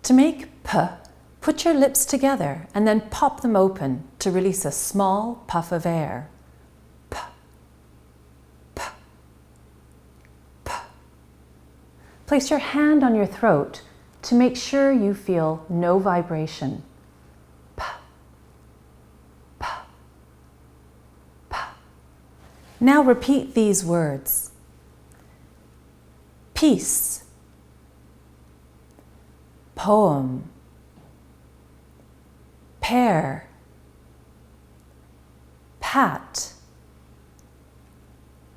To make P, put your lips together and then pop them open to release a small puff of air. P, P, P. Place your hand on your throat to make sure you feel no vibration. P, P, P. Now repeat these words. Peace, poem, pear, pat,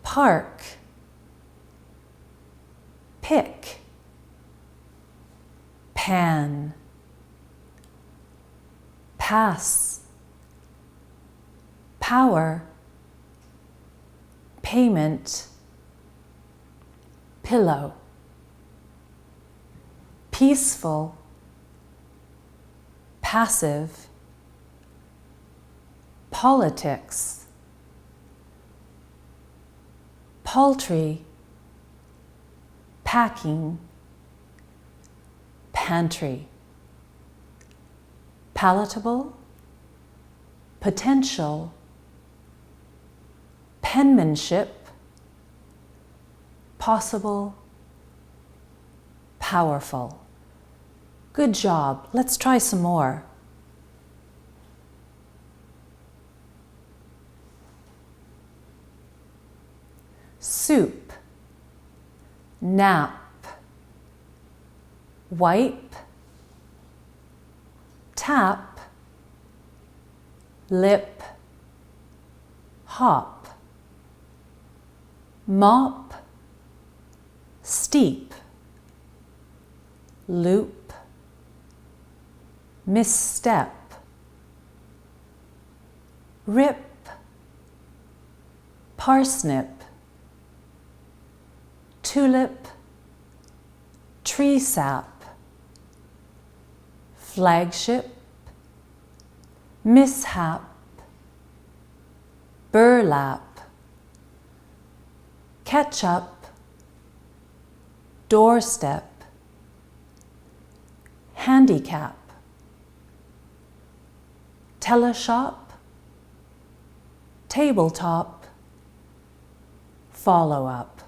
park, pick, pan, pass, power, payment, pillow, peaceful, passive, politics, paltry, packing, pantry, palatable, potential, penmanship, possible, powerful. Good job. Let's try some more. Soup, nap, wipe, tap, lip, hop, mop, steep, loop, misstep, rip, parsnip, tulip, tree sap, flagship, mishap, burlap, ketchup, doorstep, handicap, teleshop, tabletop, follow-up.